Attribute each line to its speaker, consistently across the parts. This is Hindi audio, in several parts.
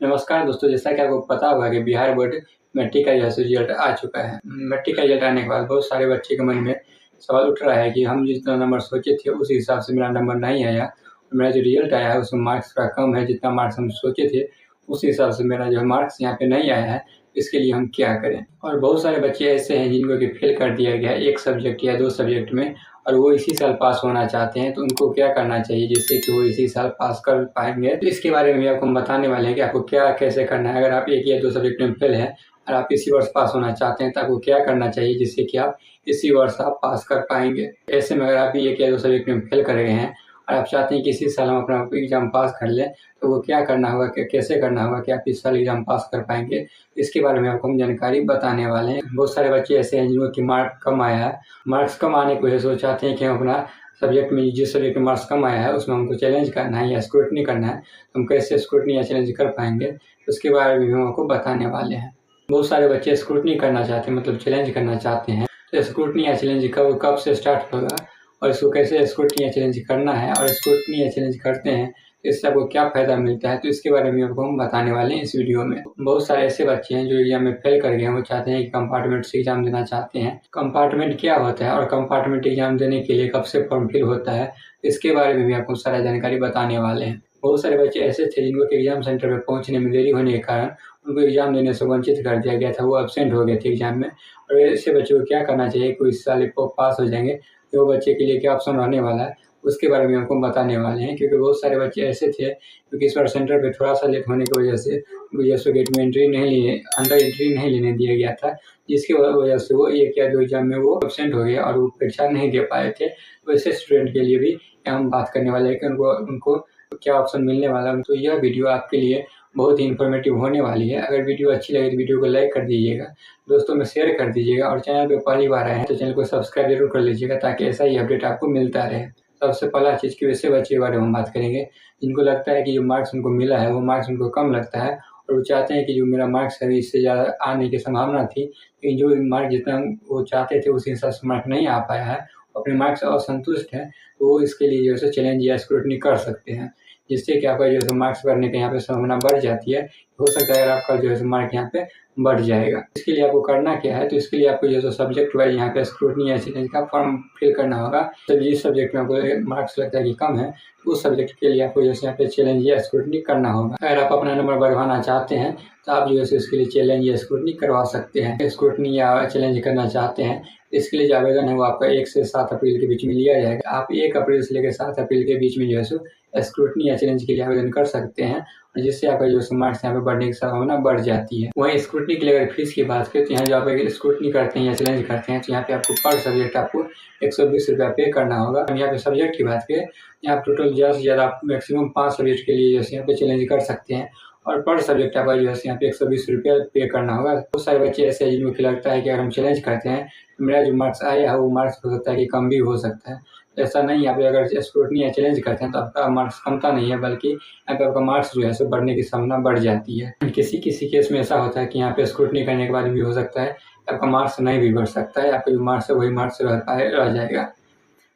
Speaker 1: नमस्कार दोस्तों, जैसा कि आपको पता होगा कि बिहार बोर्ड मैट्रिक का जो है रिजल्ट आ चुका है। मैट्रिक का रिजल्ट आने के बाद बहुत सारे बच्चे के मन में सवाल उठ रहा है कि हम जितना नंबर सोचे थे उस हिसाब से मेरा नंबर नहीं आया। मेरा जो रिजल्ट आया है उसमें मार्क्स थोड़ा कम है, जितना मार्क्स हम सोचे थे उस हिसाब से मेरा जो मार्क्स यहाँ पे नहीं आया है, इसके लिए हम क्या करें। और बहुत सारे बच्चे ऐसे हैं जिनको कि फेल कर दिया गया है एक सब्जेक्ट या 2 सब्जेक्ट में, और वो इसी साल पास होना चाहते हैं, तो उनको क्या करना चाहिए जिससे कि वो इसी साल पास कर पाएंगे। तो इसके बारे में भी आपको हम बताने वाले हैं कि आपको क्या कैसे करना है। अगर आप 1 या 2 सब्जेक्ट में फेल हैं और आप इसी वर्ष पास होना चाहते हैं तो आपको क्या करना चाहिए जिससे कि आप इसी वर्ष आप पास कर पाएंगे। ऐसे में अगर आप 1 या 2 सब्जेक्ट में फेल कर गए हैं और आप चाहते हैं कि इसी साल हम अपना एग्ज़ाम पास कर लें, तो वो क्या करना होगा, कैसे करना होगा कि आप इस साल एग्ज़ाम पास कर पाएंगे, इसके बारे में आपको हम जानकारी बताने वाले हैं। बहुत सारे बच्चे ऐसे हैं जिनको कि मार्क्स कम आया है। मार्क्स कम आने की वजह से वो चाहते हैं कि हम अपना सब्जेक्ट में जिस सब्जेक्ट में मार्क्स कम आया है उसमें हमको चैलेंज करना है या स्क्रूटनी करना है। हम कैसे स्क्रूटनी या चैलेंज कर पाएंगे, उसके बारे में हम आपको बताने वाले हैं। बहुत सारे बच्चे स्क्रूटनी करना चाहते हैं, मतलब चैलेंज करना चाहते हैं। तो स्क्रूटनी या चैलेंज कब से स्टार्ट होगा और इसको कैसे स्क्रूटनी या चैलेंज करना है, और स्क्रूटनी या चैलेंज करते हैं इससे आपको क्या फ़ायदा मिलता है, तो इसके बारे में आपको हम बताने वाले हैं इस वीडियो में। बहुत सारे ऐसे बच्चे हैं जो एग्जाम में फेल कर गए हैं, वो चाहते हैं कि कंपार्टमेंट से एग्जाम देना चाहते हैं। कंपार्टमेंट क्या होता है और कंपार्टमेंट एग्जाम देने के लिए कब से फॉर्म फिल होता है, इसके बारे में भी आपको सारा जानकारी बताने वाले हैं। बहुत सारे बच्चे ऐसे थे जिनको एग्जाम सेंटर पर पहुंचने में देरी होने के कारण उनको एग्जाम देने से वंचित कर दिया गया था, वो एब्सेंट हो गए थे एग्जाम में। और ऐसे बच्चों को क्या करना चाहिए, कोई इस साल को पास हो जाएंगे तो वो बच्चे के लिए क्या ऑप्शन रहने वाला है, उसके बारे में आपको बताने वाले हैं। क्योंकि बहुत सारे बच्चे ऐसे थे क्योंकि इस बार सेंटर पे थोड़ा सा लेट होने की वजह से जेएसओ गेट में अंदर एंट्री नहीं लेने दिया गया था, जिसकी वजह से वो 1 या 2 एग्जाम में वो एब्सेंट हो गए और वो परीक्षा नहीं दे पाए थे। तो ऐसे स्टूडेंट के लिए भी हम बात करने वाले हैं कि उनको क्या ऑप्शन मिलने वाला है। तो यह वीडियो आपके लिए बहुत ही इन्फॉर्मेटिव होने वाली है। अगर वीडियो अच्छी लगे तो वीडियो को लाइक कर दीजिएगा, दोस्तों में शेयर कर दीजिएगा, और चैनल पे पहली बार आए हैं तो चैनल को सब्सक्राइब जरूर कर लीजिएगा ताकि ऐसा ही अपडेट आपको मिलता रहे। सबसे पहला चीज़ कि वैसे बच्चे के बारे में हम बात करेंगे जिनको लगता है कि जो मार्क्स उनको मिला है वो मार्क्स उनको कम लगता है, और वो चाहते हैं कि जो मेरा मार्क्स है इससे ज़्यादा आने की संभावना थी, लेकिन जो मार्क्स जितना वो चाहते थे उस हिसाब से मार्क्स नहीं आ पाया है, अपने मार्क्स से असंतुष्ट है, तो वो इसके लिए जो है चैलेंज या स्क्रूटनी कर सकते हैं, जिससे कि आपका जो है मार्क्स बढ़ने की यहाँ पे संभावना बढ़ जाती है। हो सकता है अगर आपका जो है मार्क यहाँ पे बढ़ जाएगा। इसके लिए आपको करना क्या है, तो इसके लिए आपको जो है सब्जेक्ट वाइज यहाँ पे स्क्रूटनी या चैलेंज का फॉर्म फिल करना होगा। तो जिस सब्जेक्ट में आपको मार्क्स लगता है कि कम है, उस सब्जेक्ट के लिए आपको जैसे यहाँ पे चैलेंज या स्क्रूटनी करना होगा। अगर आप अपना नंबर बढ़वाना चाहते हैं तो आप जो है इसके लिए चैलेंज या स्क्रूटनी करवा सकते हैं। स्क्रूटनी या चैलेंज करना चाहते हैं, इसके लिए जो आवेदन है वो आपका 1 से 7 अप्रैल के बीच में लिया जाएगा। आप 1 अप्रैल से लेकर 7 अप्रैल के बीच में जो है स्क्रूटनी या चैलेंज के लिए आवेदन कर सकते हैं, जिससे आपका जो मार्क्स यहाँ पे बढ़ने की संभावना बढ़ जाती है। वहीं स्क्रूटनी के लिए अगर फीस की बात करें तो यहाँ जो आप स्क्रूटनी करते हैं या चैलेंज करते हैं तो यहाँ पे आपको पर सब्जेक्ट आपको 120 रुपया पे करना होगा। यहाँ पे सब्जेक्ट की बात करें, यहाँ टोटल ज़्यादा से ज़्यादा आप मैक्सिमम 5 सब्जेक्ट के लिए जैसे यहाँ पे चैलेंज कर सकते हैं, और पर सब्जेक्ट आपका जो है यहाँ पे 120 रुपया पे करना होगा। बहुत सारे बच्चे ऐसे हैं जिनको लगता है कि अगर हम चैलेंज करते हैं तो मेरा जो मार्क्स आया है वो मार्क्स हो सकता है कि कम भी हो सकता है। ऐसा नहीं है, आप अगर स्क्रूटनी या चैलेंज करते हैं तो आपका मार्क्स कमता नहीं है, बल्कि यहाँ पे आपका मार्क्स जो है बढ़ने की संभावना बढ़ जाती है। किसी किसी केस में ऐसा होता है कि यहाँ पे स्क्रूटनी करने के बाद भी हो सकता है आपका मार्क्स नहीं भी बढ़ सकता है, आपका जो मार्क्स है वही मार्क्स रह जाएगा।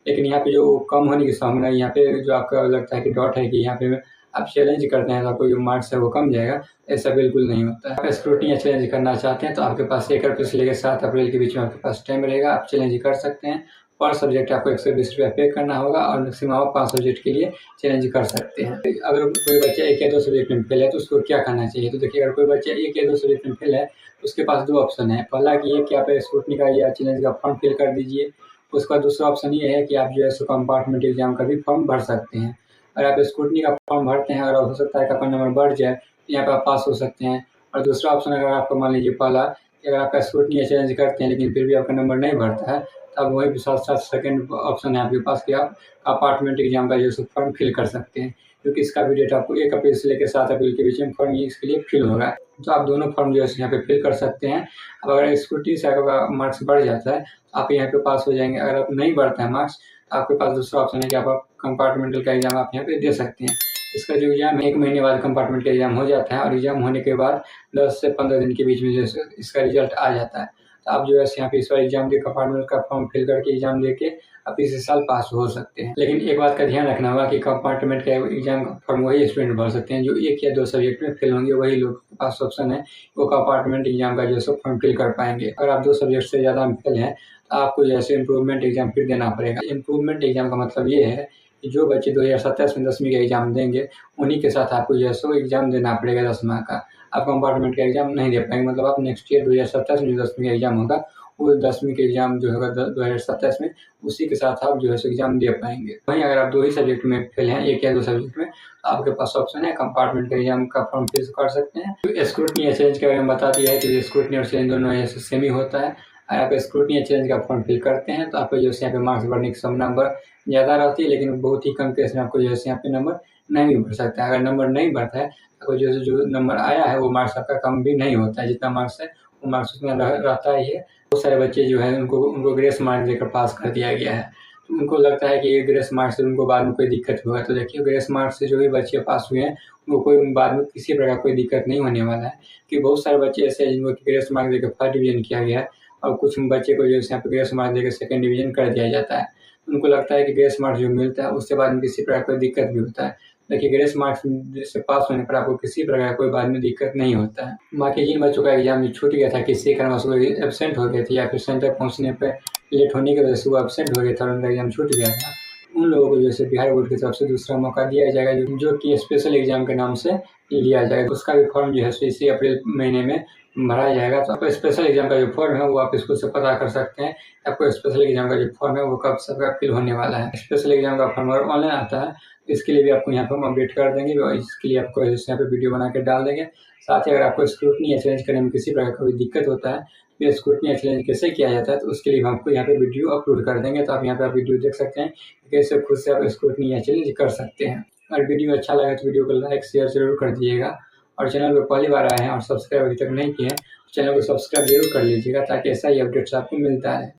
Speaker 1: लेकिन यहाँ पे जो कम होने की संभावना, यहाँ पे जो आपका लगता है कि डॉट है कि यहाँ पे आप चैलेंज करते हैं तो आपको जो मार्क्स है वो कम जाएगा, ऐसा बिल्कुल नहीं होता है। आप स्क्रूटनी या चैलेंज करना चाहते हैं तो आपके पास 1 अप्रैल से लेकर 7 अप्रैल के बीच में आपके पास टाइम रहेगा, आप चैलेंज कर सकते हैं। पर सब्जेक्ट आपको 120 रुपया पे करना होगा, और मैक्सिमम आप 5 सब्जेक्ट के लिए चैलेंज कर सकते हैं। अगर कोई बच्चा 1 या 2 सब्जेक्ट में फेल है तो उसको क्या करना चाहिए, तो देखिए अगर कोई बच्चा 1 या 2 सब्जेक्ट में फेल है तो उसके पास 2 ऑप्शन है। पहला कि ये कि आप स्क्रूटनी का या चैलेंज का फॉर्म फिल कर दीजिए। उसका दूसरा ऑप्शन ये है कि आप जो है सो कंपार्टमेंट एग्जाम का भी फॉर्म भर सकते हैं। अगर आप स्क्रूटनी का फॉर्म भरते हैं और हो सकता है कि आपका नंबर बढ़ जाए तो यहाँ पे आप पास हो सकते हैं। और दूसरा ऑप्शन अगर आपको मान लीजिए पहला कि अगर आपका स्क्रूटनी या चैलेंज करते हैं लेकिन फिर भी आपका नंबर नहीं बढ़ता है, तो आप वहीं पे साथ साथ सेकंड ऑप्शन है आपके पास कि आप अपार्टमेंट एग्जाम का जो है फॉर्म फिल कर सकते हैं, क्योंकि इसका भी डेट आपको 1 अप्रैल से लेकर 7 अप्रैल के बीच में फॉर्म इसके लिए फिल होगा। तो आप दोनों फॉर्म जो है यहाँ पे फिल कर सकते हैं। अब अगर स्क्रूटनी से आपका मार्क्स बढ़ जाता है तो आप यहाँ पे पास हो जाएंगे। अगर आप नहीं बढ़ता है मार्क्स तो आपके पास दूसरा ऑप्शन है कि आप कंपार्टमेंटल का एग्जाम आप यहाँ पे दे सकते हैं। इसका जो एग्जाम 1 महीने बाद कंपार्टमेंट का एग्जाम हो जाता है, और एग्जाम होने के बाद 10 से 15 दिन के बीच में जो इसका रिजल्ट आ जाता है। तो आप जो है यहाँ पे इस बार एग्जाम दे कंपार्टमेंट का फॉर्म फिल करके एग्जाम दे के आप इसी साल पास हो सकते हैं। लेकिन एक बात का ध्यान रखना होगा कि कंपार्टमेंट का एग्जाम का फॉर्म वही स्टूडेंट भर सकते हैं जो 1 या 2 सब्जेक्ट में फेल होंगे। वही लोग के पास ऑप्शन है वो कंपार्टमेंट एग्जाम का जो है फॉर्म फिल कर पाएंगे। अगर आप 2 सब्जेक्ट से ज़्यादा में फेल हैं तो आपको जैसे इम्प्रूवमेंट एग्जाम फिर देना पड़ेगा। इम्प्रूवमेंट एग्जाम का मतलब ये है कि जो बच्चे 2027 में 10वीं का एग्जाम देंगे उन्हीं के साथ आपको जो है सो एग्जाम देना पड़ेगा 10 माह का। आप कंपार्टमेंट का एग्जाम नहीं दे पाएंगे। मतलब आप नेक्स्ट ईयर 2027 में जो 10वीं का एग्जाम होगा वो 10वीं के एग्जाम जो होगा 2027 में उसी के साथ आप जो है एग्जाम दे पाएंगे। वहीं अगर आप 2 ही सब्जेक्ट में फेल हैं 1 या 2 सब्जेक्ट में तो आपके पास ऑप्शन है कंपार्टमेंट का एग्जाम का फॉर्म फिल कर सकते हैं। तो स्क्रूटनी या चैलेंज के बारे में बता दिया है कि स्क्रूटनी और चैलेंज दोनों ऐसे सेम ही होता है। अगर आप स्क्रूटनी या चैलेंज का फॉर्म फिल करते हैं तो आपको जो है यहाँ पे मार्क्स बढ़ने की नंबर ज़्यादा रहती है, लेकिन बहुत ही कम केस में आपको जो है यहाँ पे नंबर नहीं भी बढ़ सकता है। अगर नंबर नहीं बढ़ता है तो जो नंबर आया है वो मार्क्स आपका कम भी नहीं होता है। जितना मार्क्स है वो मार्क्स उतना रहता ही है। बहुत सारे बच्चे जो है उनको ग्रेस मार्क्स देकर पास कर दिया गया है। तो उनको लगता है कि ये ग्रेस मार्क्स से उनको बाद में कोई दिक्कत होगा। तो देखिए ग्रेस मार्क्स से जो भी बच्चे पास हुए हैं उनको कोई बाद में किसी प्रकार कोई दिक्कत नहीं होने वाला है। कि बहुत सारे बच्चे ऐसे हैं जिनको ग्रेस मार्क्स देकर फर्स्ट डिवीजन किया गया है और कुछ बच्चे को जो है यहाँ पे ग्रेस मार्क्स देकर सेकंड डिवीजन कर दिया जाता है। उनको लगता है कि ग्रेस मार्क्स जो मिलता है उसके बाद में किसी प्रकार कोई दिक्कत भी होता है। देखिए ग्रेस मार्क्स से पास होने पर आपको किसी प्रकार कोई बाद में दिक्कत नहीं होता है। बाकी जिन बच्चों का एग्जाम छूट गया था, किसी कारणवश वो एब्सेंट हो गए थे या फिर सेंटर पहुंचने पर लेट होने की वजह से वो एब्सेंट हो गया था और उनका एग्जाम छूट गया था, उन लोगों को जैसे बिहार बोर्ड की तरफ से दूसरा मौका दिया जाएगा जो कि स्पेशल एग्जाम के नाम से लिया जाएगा। उसका भी फॉर्म जो है इसी अप्रैल महीने में भरा जाएगा। तो आपको स्पेशल एग्जाम का जो फॉर्म है वो आप स्कूल से पता कर सकते हैं। आपको स्पेशल एग्जाम का जो फॉर्म है वो कब सबका फिल होने वाला है। स्पेशल एग्जाम का फॉर्म अगर ऑनलाइन आता है इसके लिए भी आपको यहाँ पर हम अपडेट कर देंगे और इसके लिए आपको यहाँ पे वीडियो बना के डाल देंगे। साथ ही अगर आपको स्क्रूटनी या चैलेंज करने में किसी प्रकार का कोई दिक्कत होता है तो स्क्रूटनी या चैलेंज कैसे किया जाता है तो उसके लिए हम आपको यहाँ पे वीडियो अपलोड कर देंगे। तो आप यहाँ पे आप वीडियो देख सकते हैं कैसे खुद से आप स्क्रूटनी या चैलेंज कर सकते हैं। अगर वीडियो अच्छा लगे तो वीडियो को लाइक शेयर जरूर कर दीजिएगा और चैनल पर पहली बार आए हैं और सब्सक्राइब अभी तक नहीं किए हैं तो चैनल को सब्सक्राइब जरूर कर लीजिएगा ताकि ऐसा ही अपडेट्स आपको मिलता है।